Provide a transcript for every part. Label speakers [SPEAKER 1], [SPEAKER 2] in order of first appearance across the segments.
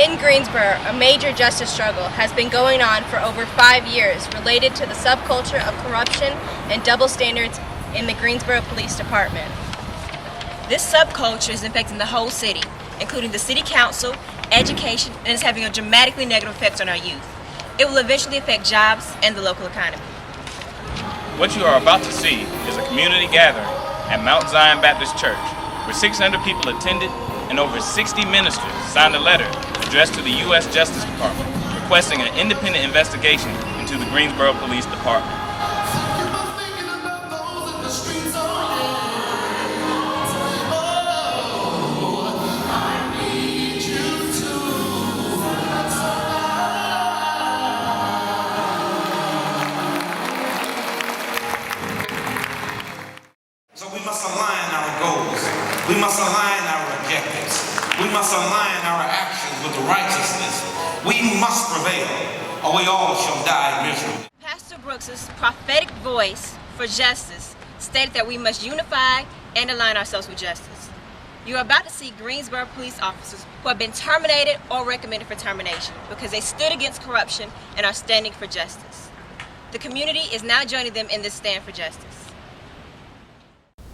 [SPEAKER 1] In Greensboro, a major justice struggle has been going on for over 5 years related to the subculture of corruption and double standards in the Greensboro Police Department.
[SPEAKER 2] This subculture is infecting the whole city, including the city council, education, and is having a dramatically negative effect on our youth. It will eventually affect jobs and the local economy.
[SPEAKER 3] What you are about to see is a community gathering at Mount Zion Baptist Church, where 600 people attended and over 60 ministers signed a letter addressed to the U.S. Justice Department requesting an independent investigation into the Greensboro Police Department.
[SPEAKER 4] So we must align our goals. We must align our objectives. We must align our actions with righteousness. We must prevail, or we all shall die miserably.
[SPEAKER 2] Pastor Brooks's prophetic voice for justice stated that we must unify and align ourselves with justice. You are about to see Greensboro police officers who have been terminated or recommended for termination because they stood against corruption and are standing for justice. The community is now joining them in this stand for justice.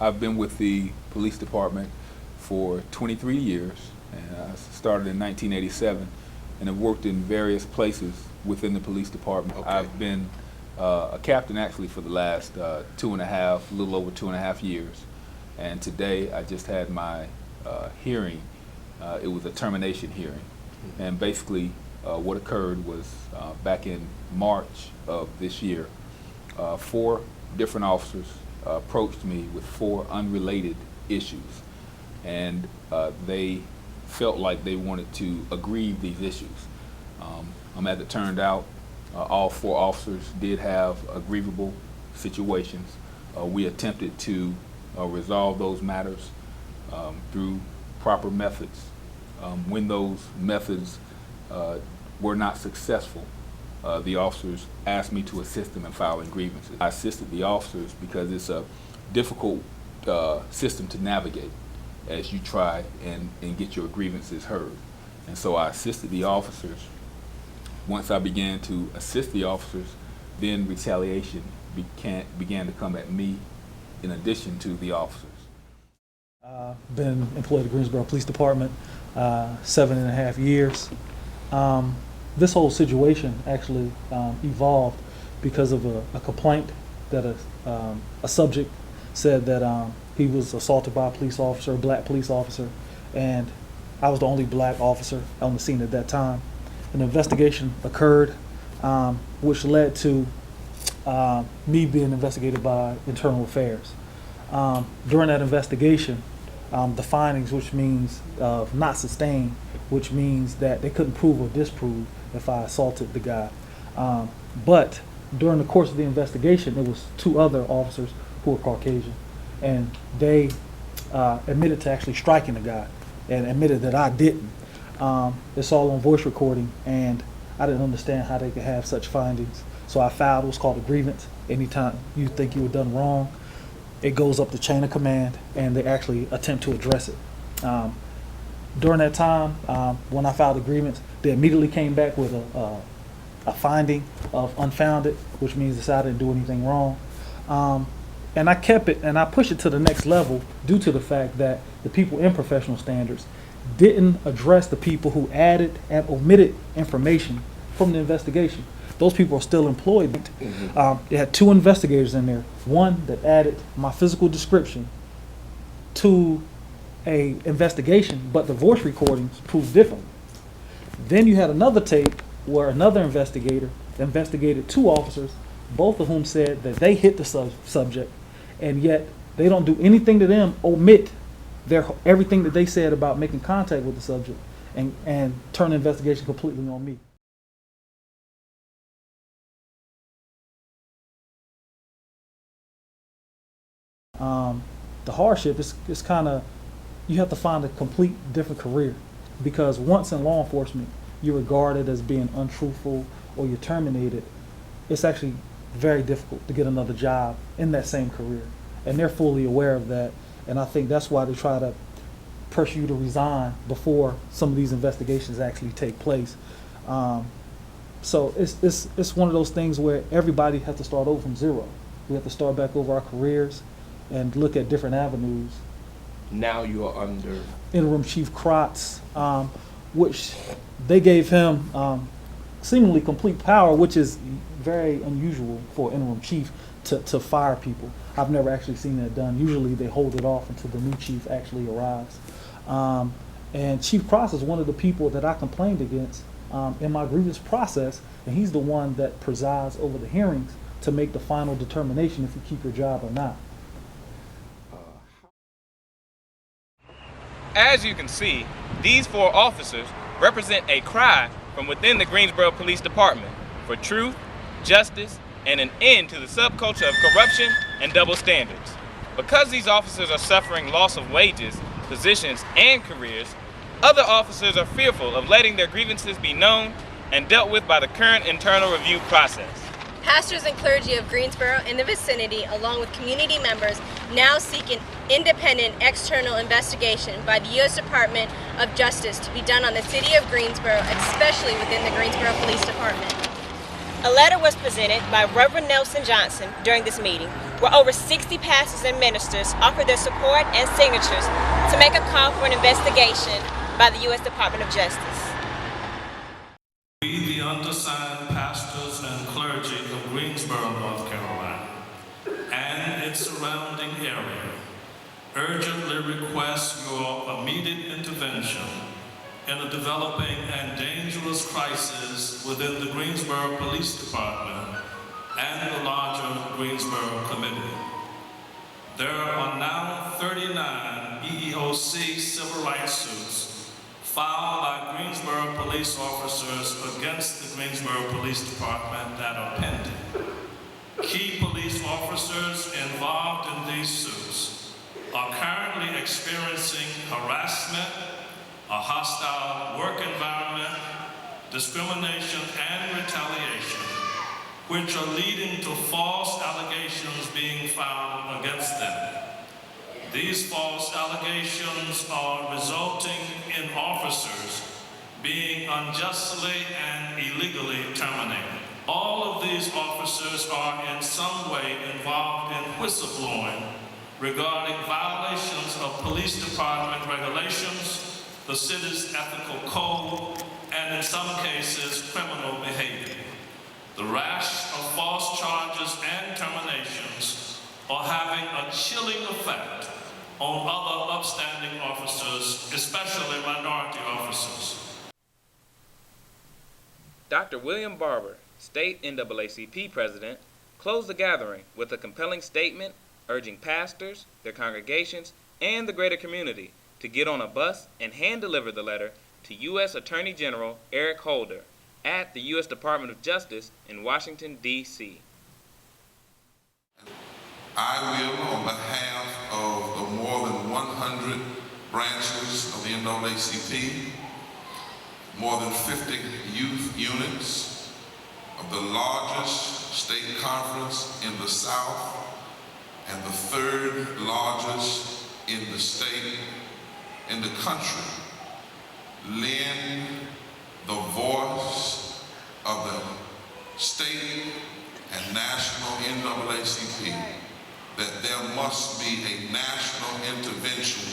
[SPEAKER 5] I've been with the police department for 23 years, and I started in 1987 and have worked in various places within the police department. Okay. I've been a captain actually for the last a little over two and a half years, and today I just had my hearing. It was a termination hearing, and basically what occurred was back in March of this year, 4 different officers approached me with 4 unrelated issues, and they felt like they wanted to aggrieve these issues. As it turned out, all 4 officers did have aggrievable situations. We attempted to resolve those matters through proper methods. When those methods were not successful, the officers asked me to assist them in filing grievances. I assisted the officers because it's a difficult system to navigate as you try and get your grievances heard. And so I assisted the officers. Once I began to assist the officers, then retaliation began to come at me in addition to the officers.
[SPEAKER 6] Been employed at the Greensboro Police Department 7.5 years. This whole situation actually evolved because of a complaint that a subject said that he was assaulted by a police officer, a black police officer, and I was the only black officer on the scene at that time. An investigation occurred, which led to me being investigated by Internal Affairs. During that investigation, the findings, which means not sustained, which means that they couldn't prove or disprove if I assaulted the guy. But during the course of the investigation, it was 2 other officers who were Caucasian, and they admitted to actually striking the guy and admitted that I didn't. It's all on voice recording, and I didn't understand how they could have such findings. So I filed what's called a grievance. Anytime you think you were done wrong, it goes up the chain of command, and they actually attempt to address it. During that time, when I filed a grievance, they immediately came back with a finding of unfounded, which means that I didn't do anything wrong. And I kept it and I pushed it to the next level due to the fact that the people in professional standards didn't address the people who added and omitted information from the investigation. Those people are still employed. They had 2 investigators in there. One that added my physical description to a investigation, but the voice recordings proved differently. Then you had another tape where another investigator investigated 2 officers, both of whom said that they hit the subject, and yet they don't do anything to them, omit everything that they said about making contact with the subject, and turn the investigation completely on me. The hardship is kind of, you have to find a complete different career, because once in law enforcement you're regarded as being untruthful or you're terminated, it's actually very difficult to get another job in that same career, and they're fully aware of that. And I think that's why they try to pressure you to resign before some of these investigations actually take place. So it's one of those things where everybody has to start over from zero. We have to start back over our careers and look at different avenues.
[SPEAKER 7] Now you are under
[SPEAKER 6] Interim Chief Kratz, which they gave him seemingly complete power, which is very unusual for interim chief to fire people. I've never actually seen that done. Usually they hold it off until the new chief actually arrives. And Chief Kratz is one of the people that I complained against in my grievance process, and he's the one that presides over the hearings to make the final determination if you keep your job or not.
[SPEAKER 3] As you can see, these 4 officers represent a cry from within the Greensboro Police Department for truth, justice, and an end to the subculture of corruption and double standards. Because these officers are suffering loss of wages, positions, and careers, other officers are fearful of letting their grievances be known and dealt with by the current internal review process.
[SPEAKER 1] Pastors and clergy of Greensboro and the vicinity, along with community members, now seek an independent external investigation by the U.S. Department of Justice to be done on the city of Greensboro, especially within the Greensboro Police Department.
[SPEAKER 2] A letter was presented by Reverend Nelson Johnson during this meeting, where over 60 pastors and ministers offered their support and signatures to make a call for an investigation by the U.S. Department of Justice.
[SPEAKER 8] We, the undersigned pastors and clergy of Greensboro, North Carolina, and its surrounding area, urgently request your immediate intervention in a developing and dangerous crisis within the Greensboro Police Department and the larger Greensboro Committee. There are now 39 EEOC civil rights suits filed by Greensboro police officers against the Greensboro Police Department that are pending. Key police officers involved in these suits are currently experiencing harassment, a hostile work environment, discrimination, and retaliation, which are leading to false allegations being found against them. These false allegations are resulting in officers being unjustly and illegally terminated. All of these officers are in some way involved in whistleblowing regarding violations of police department regulations, the city's ethical code, and in some cases, criminal behavior. The rash of false charges and terminations are having a chilling effect on other upstanding officers, especially minority officers.
[SPEAKER 3] Dr. William Barber, State NAACP President, closed the gathering with a compelling statement urging pastors, their congregations, and the greater community to get on a bus and hand-deliver the letter to U.S. Attorney General Eric Holder at the U.S. Department of Justice in Washington, D.C.
[SPEAKER 4] I will, on behalf of the more than 100 branches of the NAACP, more than 50 youth units of the largest state conference in the South and the third largest in the state, in the country, lend the voice of the state and national NAACP that there must be a national intervention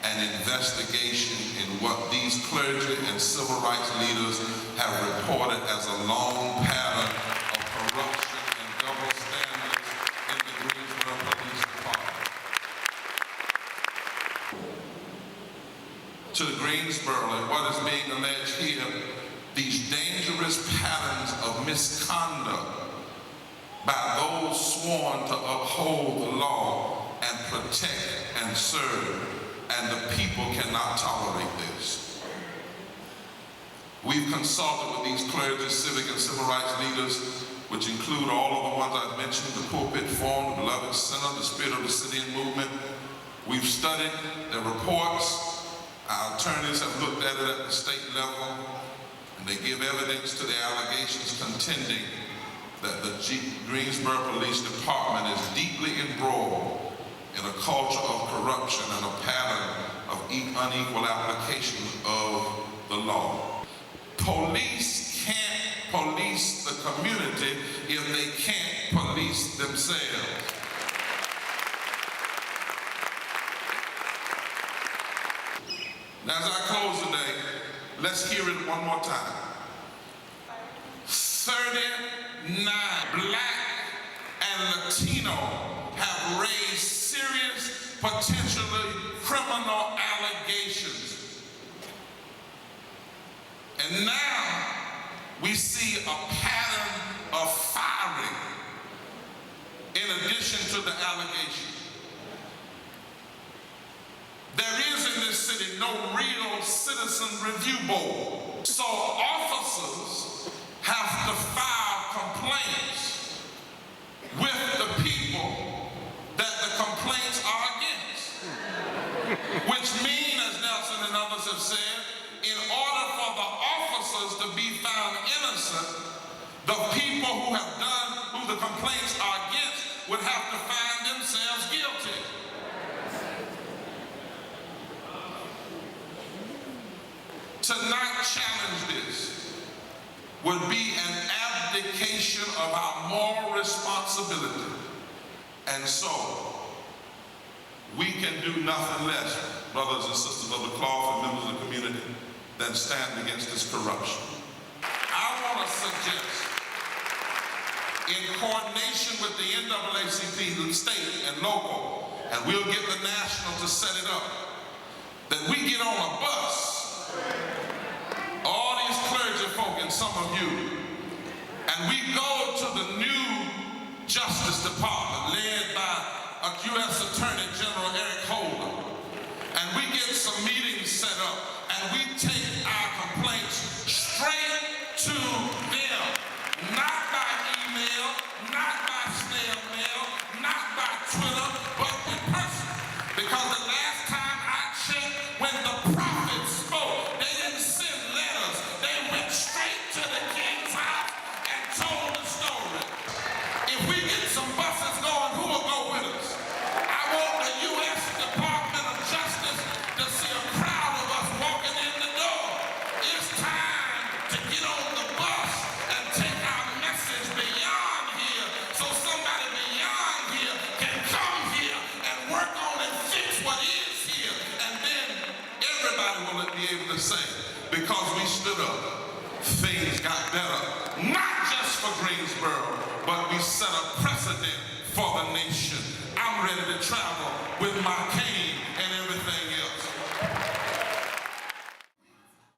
[SPEAKER 4] and investigation in what these clergy and civil rights leaders have reported as a long pattern of corruption and double standards in the Greensboro Police Department. To the Greensboro and what is being alleged here, these dangerous patterns of misconduct by those sworn to uphold the law and protect and serve, and the people cannot tolerate this. We've consulted with these clergy, civic, and civil rights leaders, which include all of the ones I've mentioned, the Pulpit Forum, the Beloved Center, the Spirit of the City and Movement. We've studied their reports. Our attorneys have looked at it at the state level, and they give evidence to the allegations contending that the Greensboro Police Department is deeply embroiled in a culture of corruption and a pattern of unequal application of the law. Police can't police the community if they can't police themselves. Now, as I close today, let's hear it one more time. 39 Black and Latino have raised serious, potentially criminal allegations. And now we see a pattern of firing in addition to the allegations. There is in this city no real citizen review board. So officers have to file complaints with the people that the complaints are against. Which means, as Nelson and others have said, in order for the officers to be found innocent, the people who have done, who the complaints are against, would have to find themselves guilty. To not challenge this would be an abdication of our moral responsibility. And so, we can do nothing less, brothers and sisters of the cloth and members of the community, than stand against this corruption. I want to suggest, in coordination with the NAACP, the state and local, and we'll get the national to set it up, that we get on a bus, all these clergy folk and some of you, and we go to the new Justice Department led by U.S. Attorney General Eric Holder, and we get some meetings set up, and we take our complaints straight to them, not by email, not by snail mail, not by Twitter, but in person. Because the last time I checked, when the prophets spoke, they didn't send letters. They went straight to the king's house and told the story. If we get some buses going, who will go with us? I want the U.S. Department of Justice to see a crowd of us walking in the door. It's time to get on the bus and take our message beyond here, so somebody beyond here can come here and work on and fix what is here. And then everybody will be able to say, because we stood up, things got better. Not just for Greensboro, but we set a precedent for the nation. I'm ready to travel with my cane.